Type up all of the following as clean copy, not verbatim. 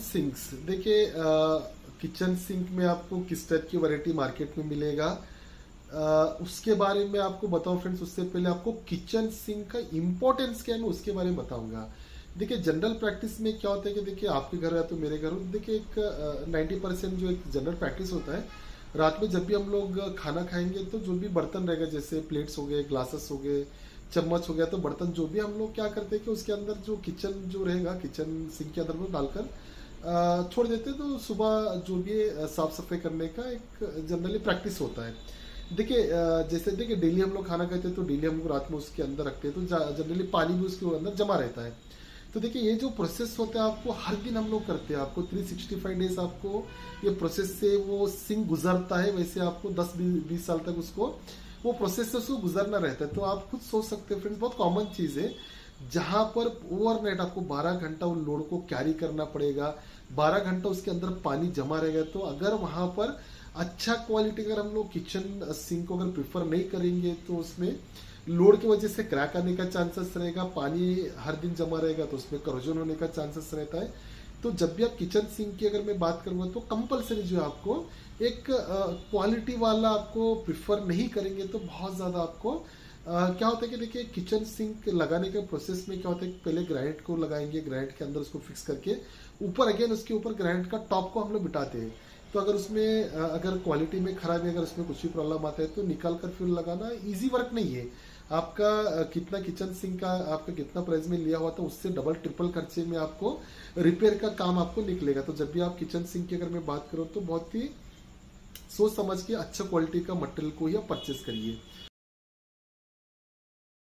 Sinks देखिए, kitchen sink में आपको किस टाइप की वैरायटी मार्केट में मिलेगा, उसके बारे में आपको बताऊं फ्रेंड्स। उससे पहले आपको किचन सिंक का इंपॉर्टेंस क्या है मैं उसके बारे में बताऊंगा। देखिए, जनरल प्रैक्टिस में क्या होता है कि देखिए आपके घर है तो मेरे घर हो, देखिए एक 90% जो एक जनरल प्रैक्टिस होता है, रात में जब भी हम लोग खाना खाएंगे तो जो भी बर्तन रहेगा, जैसे प्लेट्स हो गए, ग्लासेस हो गए, चम्मच हो गया, तो बर्तन जो भी हम लोग क्या करते हैं कि उसके अंदर जो किचन जो रहेगा, किचन सिंक के अंदर वो डालकर छोड़ देते हैं। तो सुबह जो भी साफ सफाई करने का एक जनरली प्रैक्टिस होता है। देखिए, जैसे देखिए डेली हम लोग खाना खाते हैं तो डेली हम लोग रात में उसके अंदर रखते हैं, तो जनरली पानी भी उसके अंदर जमा रहता है। तो देखिए, ये जो प्रोसेस होता है आपको हर दिन हम लोग करते हैं, आपको 365 डेज आपको ये प्रोसेस से वो सिंक गुजरता है। वैसे आपको 10-20 साल तक उसको वो प्रोसेस से उसको गुजरना रहता है। तो आप खुद सोच सकते हैं फ्रेंड्स, बहुत कॉमन चीज है जहां पर ओवरनाइट आपको 12 घंटा उन लोड को कैरी करना पड़ेगा, 12 घंटा उसके अंदर पानी जमा रहेगा। तो अगर वहां पर अच्छा क्वालिटी अगर हम लोग किचन सिंक को अगर प्रिफर नहीं करेंगे तो उसमें लोड की वजह से क्रैक आने का चांसेस रहेगा, पानी हर दिन जमा रहेगा तो उसमें करोजन होने का चांसेस रहता है। तो जब भी आप किचन सिंक की अगर मैं बात करूंगा तो कंपलसरी जो है आपको एक क्वालिटी वाला आपको प्रिफर नहीं करेंगे तो बहुत ज्यादा आपको क्या होता है कि देखिए, किचन सिंक लगाने के प्रोसेस में क्या होता है कि पहले ग्राइंड को लगाएंगे, ग्राइंड के अंदर उसको फिक्स करके ऊपर अगेन उसके ऊपर ग्राइंड का टॉप को हम लोग बिठाते हैं। तो अगर उसमें अगर क्वालिटी में खराबी, अगर उसमें कुछ भी प्रॉब्लम आता है तो निकाल कर फिर लगाना इजी वर्क नहीं है। आपका कितना किचन सिंक का आपका कितना प्राइस में लिया हुआ था उससे डबल ट्रिपल खर्चे में आपको रिपेयर का काम आपको निकलेगा। तो जब भी आप किचन सिंक की अगर मैं बात करूं तो बहुत ही सोच समझ के अच्छा क्वालिटी का मटेरियल को ही आप परचेस करिए।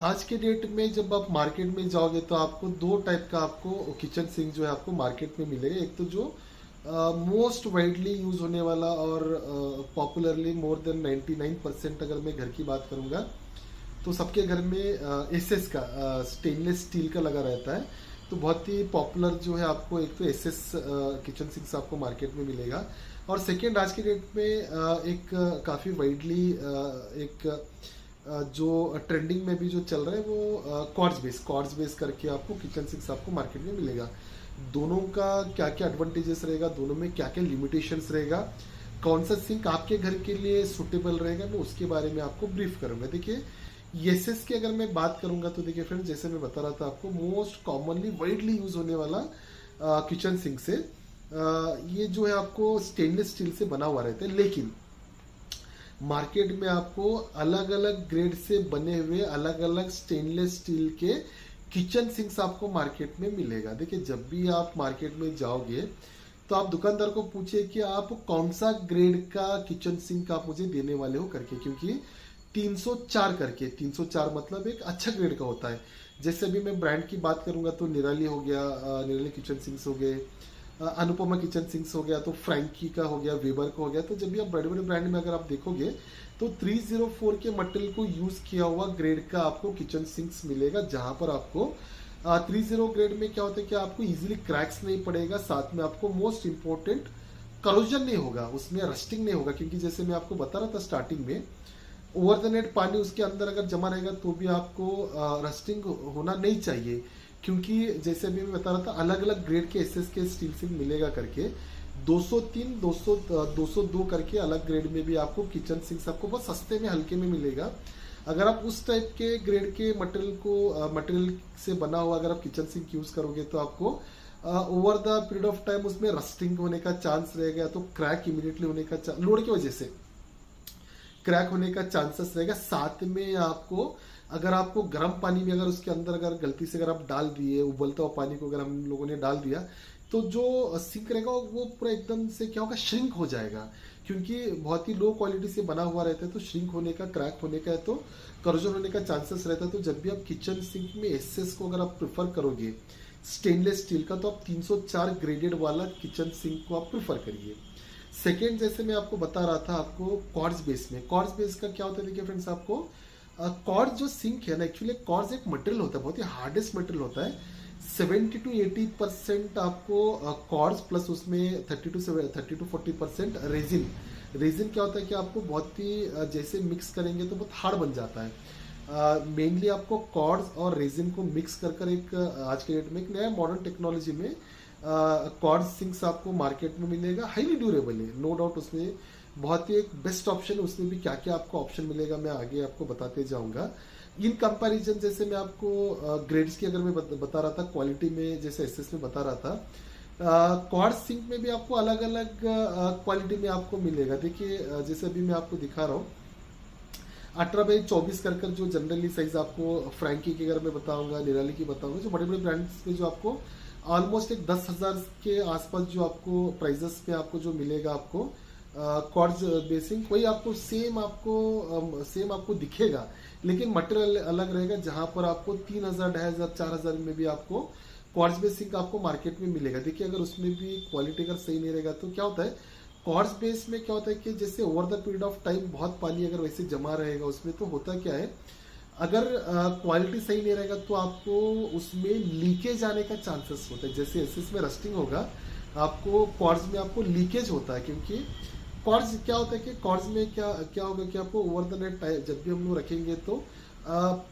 आज के डेट में जब आप मार्केट में जाओगे तो आपको दो टाइप का आपको किचन सिंक जो है आपको मार्केट में मिलेगा। एक तो जो मोस्ट वाइडली यूज होने वाला और पॉपुलरली मोर देन 99% अगर मैं घर की बात करूंगा तो सबके घर में एसएस का स्टेनलेस स्टील का लगा रहता है। तो बहुत ही पॉपुलर जो है आपको एक तो एसएस किचन सिंक्स आपको मार्केट में मिलेगा। और सेकेंड, आज के डेट में एक काफ़ी वाइडली एक जो ट्रेंडिंग में भी जो चल रहा है वो कॉर्ड्स बेस करके आपको किचन सिंक्स आपको मार्केट में मिलेगा। दोनों का क्या क्या एडवांटेजेस रहेगा, दोनों में क्या क्या लिमिटेशंस रहेगा, कौन सा सिंक आपके घर के लिए सुटेबल रहेगा, मैं उसके बारे में आपको ब्रीफ करूंगा। देखिए, एसएस की अगर मैं बात करूंगा तो देखिए फ्रेंड्स, जैसे मैं बता रहा था आपको मोस्ट कॉमनली वाइडली यूज होने वाला किचन सिंक से ये जो है आपको स्टेनलेस स्टील से बना हुआ रहता है। लेकिन मार्केट में आपको अलग अलग ग्रेड से बने हुए अलग अलग स्टेनलेस स्टील के किचन सिंक्स आपको मार्केट में मिलेगा। देखिए, जब भी आप मार्केट में जाओगे तो आप दुकानदार को पूछिए कि आप कौन सा ग्रेड का किचन सिंक आप मुझे देने वाले हो करके, क्योंकि 304 करके, 304 मतलब एक अच्छा ग्रेड का होता है। जैसे अभी मैं ब्रांड की बात करूंगा तो निराली हो गया, निराली किचन सिंक्स हो गए, अनुपमा किचन सिंक्स हो गया, तो फ्रैंकी का हो गया, वेबर का हो गया। तो जब भी आप बड़े बड़े ब्रांड में अगर आप देखोगे तो 304 के मटेरियल को यूज किया हुआ ग्रेड का आपको किचन सिंक्स मिलेगा, जहां पर आपको 30 ग्रेड में क्या होता है कि आपको इजीली क्रैक्स नहीं पड़ेगा, साथ में आपको मोस्ट इंपॉर्टेंट करोजन नहीं होगा, उसमें रस्टिंग नहीं होगा। क्योंकि जैसे मैं आपको बता रहा था स्टार्टिंग में, ओवर द नेट पानी उसके अंदर अगर जमा रहेगा तो भी आपको रस्टिंग होना नहीं चाहिए। क्योंकि जैसे अभी मैं बता रहा था अलग अलग ग्रेड के एसएस के स्टील सिंक मिलेगा करके, 203 200 202 करके अलग ग्रेड में भी आपको किचन सिंक्स आपको बहुत सस्ते में हल्के में मिलेगा। अगर आप उस टाइप के ग्रेड के मटेरियल से बना हुआ अगर आप किचन सिंक यूज करोगे तो आपको over the period of time उसमें रस्टिंग होने का चांस रहेगा, तो क्रैक इमीडिएटली होने का लोड की वजह से क्रैक होने का चांसेस रहेगा। साथ में आपको अगर आपको गर्म पानी में अगर उसके अंदर अगर गलती से अगर आप डाल दिए, उबलता हुआ पानी को अगर हम लोगों ने डाल दिया तो जो सिंक रहेगा वो पूरा एकदम से क्या होगा, श्रिंक हो जाएगा। क्योंकि बहुत ही लो क्वालिटी से बना हुआ रहता है तो श्रिंक होने का, क्रैक होने का है तो करोजन होने का चांसेस रहता है। तो जब भी आप किचन सिंक में एसएस को अगर आप प्रेफर करोगे स्टेनलेस स्टील का, तो आप 304 ग्रेडेड वाला किचन सिंक को आप प्रेफर करिए। सेकेंड, जैसे मैं आपको बता रहा था आपको कॉर्ड्स बेस में, कॉर्ड्स बेस का क्या होता है देखिए फ्रेंड्स, आपको कॉर्ड जो सिंक है ना, एक्चुअली कॉर्ड्स एक मटेरियल होता है, बहुत ही हार्डेस्ट मटेरियल होता है। 70 to 80% आपको कॉर्ड्स प्लस उसमें 30 to 40% रेजिन। रेजिन क्या होता है कि आपको बहुत ही जैसे मिक्स करेंगे तो बहुत हार्ड बन जाता है। मेनली आपको कॉर्ड्स और रेजिन को मिक्स कर एक आज के डेट में एक नया मॉडर्न टेक्नोलॉजी में कॉर्ड सिंक्स आपको मार्केट में मिलेगा, हाईली ड्यूरेबल है, नो डाउट। उसमें बहुत ही एक बेस्ट ऑप्शन है, उसमें भी क्या क्या आपको ऑप्शन मिलेगा मैं आगे आपको बताते जाऊंगा। इन कंपैरिजन जैसे मैं आपको ग्रेड्स की अगर मैं बता रहा था, क्वालिटी में जैसे एसएस में बता रहा था, कॉर्ड सिंक में भी आपको अलग अलग क्वालिटी में आपको मिलेगा। देखिए जैसे अभी मैं आपको दिखा रहा हूँ 18x24 कर जो जनरली साइज आपको फ्रैंकी की अगर मैं बताऊंगा, निराली की बताऊंगा, जो बड़े बड़े ब्रांड्स में जो आपको ऑलमोस्ट एक 10,000 के आसपास जो आपको प्राइजेस पे आपको जो मिलेगा आपको कॉर्ड्स बेसिंग, वही आपको सेम आपको दिखेगा, लेकिन मटेरियल अलग रहेगा। जहां पर आपको 3,000, 2,500, 4,000 में भी आपको कॉर्ड्स बेसिंग आपको मार्केट में मिलेगा। देखिए अगर उसमें भी क्वालिटी अगर सही नहीं रहेगा तो क्या होता है, कॉर्ड्स बेस में क्या होता है कि जैसे over the period of time बहुत पानी अगर वैसे जमा रहेगा उसमें, तो होता क्या है, अगर क्वालिटी सही नहीं रहेगा तो आपको उसमें लीकेज आने का चांसेस होता है। जैसे एसएस में रस्टिंग होगा, आपको कॉर्ड्स में आपको लीकेज होता है, क्योंकि कॉर्ड्स क्या होता है कि कॉर्ड्स में क्या क्या होगा कि आपको ओवर द नेट टाइम जब भी हम लोग रखेंगे तो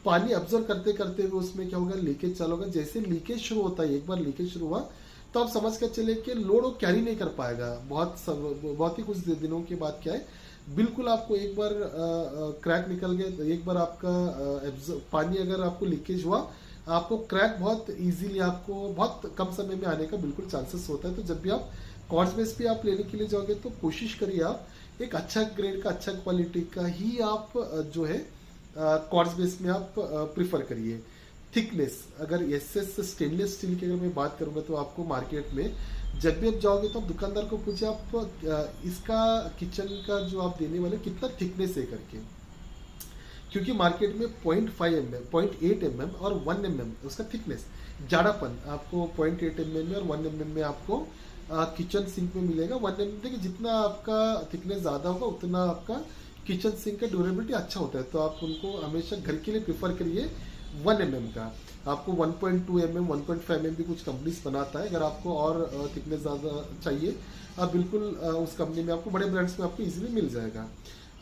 पानी ऑब्जर्व करते करते हुए उसमें क्या होगा, लीकेज चालू होगा। जैसे लीकेज शुरू होता है, एक बार लीकेज शुरू हुआ तो आप समझ कर चले कि लोड वो कैरी नहीं कर पाएगा। बहुत ही कुछ दिनों के बाद क्या है, बिल्कुल आपको एक बार क्रैक निकल गया, एक बार आपका पानी अगर आपको लीकेज हुआ, आपको क्रैक बहुत इजीली आपको बहुत कम समय में आने का बिल्कुल चांसेस होता है। तो जब भी आप कॉर्ड्स बेस पे आप लेने के लिए जाओगे तो कोशिश करिए आप एक अच्छा ग्रेड का, अच्छा क्वालिटी का ही आप जो है कॉर्ड्स बेस में आप प्रिफर करिए। थिकनेस, अगर एसएस स्टेनलेस स्टील की अगर मैं बात करूंगा तो आपको मार्केट में जब भी आप जाओगे तो आप दुकानदार को पूछे आप इसका किचन का जो आप देने वाले कितना थिकनेस है करके, क्योंकि मार्केट में 0.5 mm, 0.8 mm और 1 mm उसका थिकनेस, जाड़ापन आपको 0.8 mm में और 1 mm में आपको किचन सिंक में मिलेगा। 1 mm, देखिए जितना आपका थिकनेस ज्यादा होगा उतना आपका किचन सिंक का ड्यूरेबिलिटी अच्छा होता है। तो आप उनको हमेशा घर के लिए प्रिफर करिए 1 mm का। आपको 1.2 mm, 1.5 mm भी कुछ कंपनीज बनाता है। अगर आपको और थिकनेस ज्यादा चाहिए, आप बिल्कुल उस कंपनी में आपको बड़े ब्रांड्स में आपको इजीली मिल जाएगा।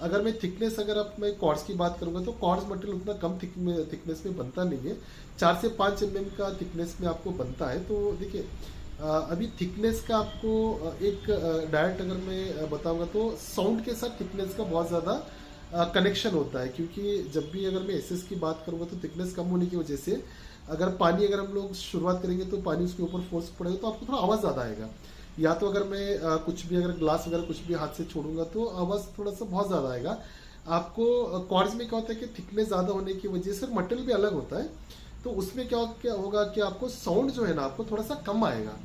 अगर मैं थिकनेस, अगर आप मैं कॉर्ड्स की बात करूंगा तो कॉर्ड्स मटेरियल उतना कम थिकनेस में बनता नहीं है, 4 से 5 mm का थिकनेस में आपको बनता है। तो देखिए अभी थिकनेस का आपको एक डायरेक्ट अगर मैं बताऊंगा तो साउंड के साथ थिकनेस का बहुत ज्यादा कनेक्शन होता है, क्योंकि जब भी अगर मैं एसएस की बात करूंगा तो थिकनेस कम होने की वजह से अगर पानी अगर हम लोग शुरुआत करेंगे तो पानी उसके ऊपर फोर्स पड़ेगा तो आपको थोड़ा आवाज ज्यादा आएगा। या तो अगर मैं कुछ भी अगर ग्लास वगैरह कुछ भी हाथ से छोड़ूंगा तो आवाज थोड़ा सा बहुत ज्यादा आएगा। आपको कॉर्ड्स में क्या होता है कि थिकनेस ज्यादा होने की वजह से मटेरियल भी अलग होता है, तो उसमें क्या होगा कि आपको साउंड जो है ना आपको थोड़ा सा कम आएगा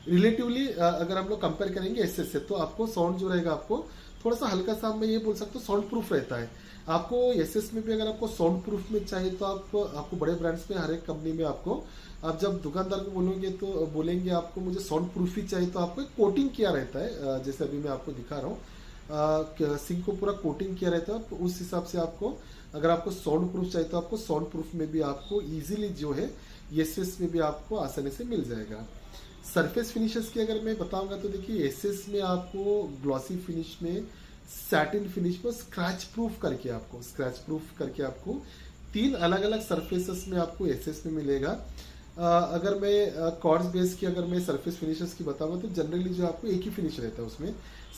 रिलेटिवली। अगर हम लोग कंपेयर करेंगे एसएस से तो आपको साउंड जो रहेगा आपको थोड़ा सा हल्का सा, मैं ये बोल सकता हूँ साउंड प्रूफ रहता है। आपको एसएस में भी अगर आपको साउंड प्रूफ में चाहिए तो आपको बड़े ब्रांड्स में हर एक कंपनी में आपको, आप जब दुकानदार को बोलोगे तो बोलेंगे आपको मुझे साउंड प्रूफ ही चाहिए तो आपको एक कोटिंग किया रहता है। जैसे अभी मैं आपको दिखा रहा हूँ सिंक को पूरा कोटिंग किया रहता है, तो उस हिसाब से आपको अगर आपको साउंड प्रूफ चाहिए तो आपको साउंड प्रूफ में भी आपको इजीली जो है एसएस में भी आपको आसानी से मिल जाएगा। सरफेस फिनिशेस की अगर मैं बताऊंगा तो देखिए एसएस में आपको ग्लॉसी फिनिश में, सैटिन फिनिश में, स्क्रैच प्रूफ करके आपको 3 अलग अलग सरफेसेस में आपको एसएस में मिलेगा। अगर मैं कॉर्ड्स बेस की अगर मैं सरफेस फिनिशेस की बताऊंगा तो जनरली जो आपको एक ही फिनिश रहता है, उसमें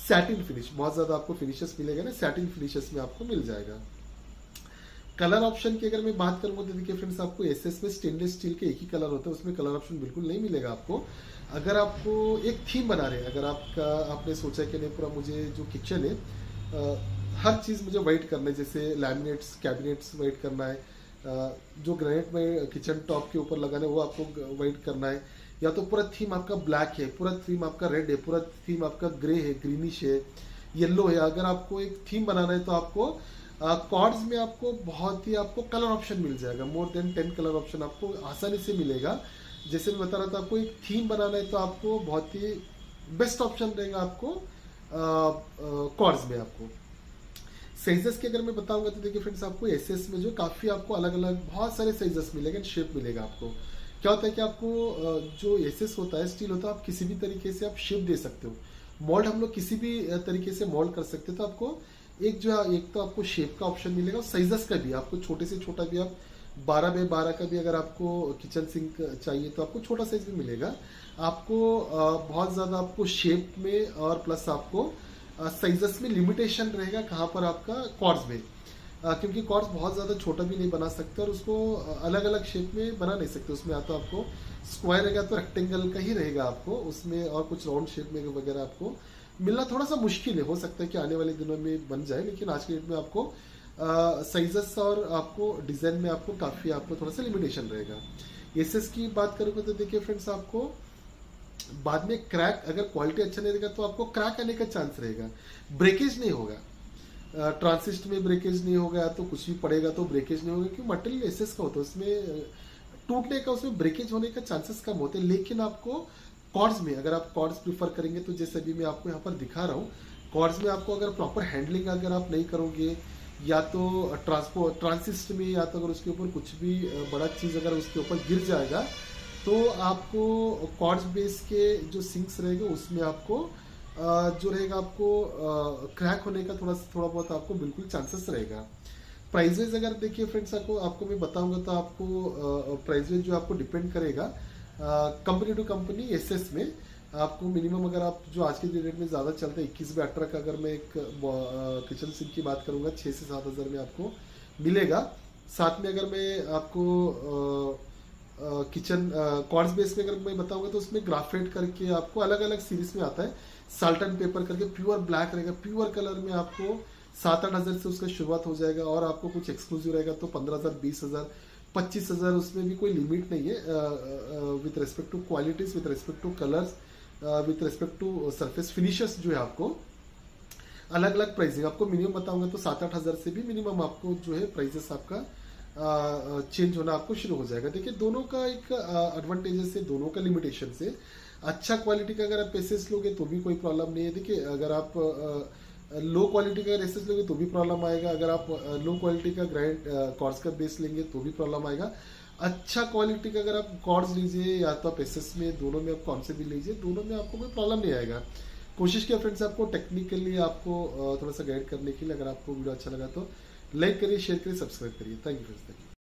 सैटिन फिनिश बहुत ज्यादा आपको फिनिशेस मिलेगा ना, सैटिन फिनिशेस में आपको मिल जाएगा। कलर ऑप्शन की अगर मैं बात करूंगा तो देखिए फ्रेंड्स आपको एसएस में स्टेनलेस स्टील के एक ही कलर होता है, उसमें कलर ऑप्शन बिल्कुल नहीं मिलेगा आपको। अगर आपको एक थीम बना रहे हैं, अगर आपने सोचा कि नहीं पूरा मुझे जो किचन है हर चीज मुझे वाइट करना है, जैसे लैमिनेट्स कैबिनेट्स वाइट करना है, जो ग्रेनाइट में किचन टॉप के ऊपर लगाना है वो आपको वाइट करना है, या तो पूरा थीम आपका ब्लैक है, पूरा थीम आपका रेड है, पूरा थीम आपका ग्रे है, ग्रीनिश है, येलो है। अगर आपको एक थीम बनाना है तो आपको कॉर्ड्स में आपको बहुत ही आपको कलर ऑप्शन मिल जाएगा, मोर देन 10 कलर ऑप्शन आपको आसानी से मिलेगा। जैसे मैं बता रहा था आपको एक थीम बनाना है तो आपको बहुत ही बेस्ट ऑप्शन रहेगा आपको कॉर्ड्स में। आपको साइजेस की अगर मैं बताऊंगा तो देखिए फ्रेंड्स आपको एसएस में जो काफी आपको अलग अलग बहुत सारे साइजेस मिलेंगे, शेप मिलेगा आपको। क्या होता है कि आपको जो एसएस होता है, स्टील होता है, आप किसी भी तरीके से आप शेप दे सकते हो, मोल्ड हम लोग किसी भी तरीके से मोल्ड कर सकते हैं। तो आपको एक तो आपको शेप का ऑप्शन मिलेगा, साइजेस का भी आपको छोटे से छोटा भी, आप 12x12 का भी अगर आपको किचन सिंक चाहिए तो आपको छोटा साइज भी मिलेगा। आपको बहुत ज़्यादा आपको शेप में और प्लस आपको साइजेस में लिमिटेशन रहेगा कहाँ पर आपका कॉर्ड्स में, क्योंकि कॉर्ड्स बहुत ज़्यादा छोटा भी नहीं बना सकते और उसको अलग अलग शेप में बना नहीं सकते। उसमें या तो आपको स्क्वायर रहेगा तो रेक्टेंगल का ही रहेगा आपको उसमें, और कुछ राउंड शेप में वगैरह आपको मिलना थोड़ा सा मुश्किल है। हो सकता है कि आने वाले दिनों में बन जाए, लेकिन आज के डेट में आपको साइजेस और आपको डिजाइन में आपको काफी आपको थोड़ा सा लिमिटेशन रहेगा। एसएस की बात करोगे तो देखिए फ्रेंड्स, आपको बाद में क्रैक, अगर क्वालिटी अच्छा नहीं रहेगा तो आपको क्रैक आने का चांस रहेगा, ब्रेकेज नहीं होगा। ट्रांसिस्ट में ब्रेकेज नहीं होगा तो कुछ भी पड़ेगा तो ब्रेकेज नहीं होगा, क्योंकि मटेरियल एसएस का होता है, उसमें टूटने का, उसमें ब्रेकेज होने का चांसेस कम होते हैं। लेकिन आपको कॉर्ड्स में, अगर आप कॉर्ड्स प्रीफर करेंगे तो जैसे अभी मैं आपको यहाँ पर दिखा रहा हूँ, कॉर्ड्स में आपको अगर प्रॉपर हैंडलिंग अगर आप नहीं करोगे, या तो ट्रांसिस्ट में, या तो अगर उसके ऊपर कुछ भी बड़ा चीज अगर उसके ऊपर गिर जाएगा तो आपको कॉर्ड्स बेस के जो सिंक्स रहेंगे उसमें आपको जो रहेगा आपको क्रैक होने का थोड़ा बहुत आपको बिल्कुल चांसेस रहेगा। प्राइजेज अगर देखिए फ्रेंड्स, आपको मैं बताऊंगा तो आपको प्राइजेज जो आपको डिपेंड करेगा कंपनी टू कंपनी। एसएस में आपको मिनिमम, अगर आप जो आज के डेट में ज़्यादा चलते हैं 21 बाय 18 का, अगर मैं एक किचन सिंक की बात करूंगा 6 से 7 हज़ार में आपको मिलेगा। साथ में अगर मैं आपको किचन कॉर्ड्स बेस में अगर मैं बताऊंगा तो उसमें ग्राफाइट करके आपको अलग अलग सीरीज में आता है, साल्ट एंड पेपर करके प्योर ब्लैक रहेगा, प्योर कलर में आपको 7-8 हज़ार से उसका शुरुआत हो जाएगा, और आपको कुछ एक्सक्लूसिव रहेगा तो 15,000, 20,000, 25,000, उसमें भी कोई लिमिट नहीं है। With respect to qualities, with respect to colours, with respect to surface finishes जो है आपको अलग अलग प्राइसिंग आपको मिनिमम बताऊंगा तो 7-8 हज़ार से भी मिनिमम आपको जो है प्राइसेस आपका चेंज होना आपको शुरू हो जाएगा। देखिए दोनों का एक एडवांटेजेस है, दोनों का लिमिटेशन से। अच्छा क्वालिटी का अगर आप एसएस लोगे तो भी कोई प्रॉब्लम नहीं है। देखिए अगर आप लो क्वालिटी का एसएस लोगे तो भी प्रॉब्लम आएगा, अगर आप लो क्वालिटी का ग्राइंड कॉर्ड्स का बेस लेंगे तो भी प्रॉब्लम आएगा। अच्छा क्वालिटी का अगर आप कॉर्ड्स लीजिए या तो आप एसएस में, दोनों में आप कौन से भी लीजिए, दोनों में आपको कोई प्रॉब्लम नहीं आएगा। कोशिश किया फ्रेंड्स आपको टेक्निकली आपको थोड़ा सा गाइड करने के लिए। अगर आपको वीडियो अच्छा लगा तो लाइक करिए, शेयर करिए, सब्सक्राइब करिए। Thank you friends.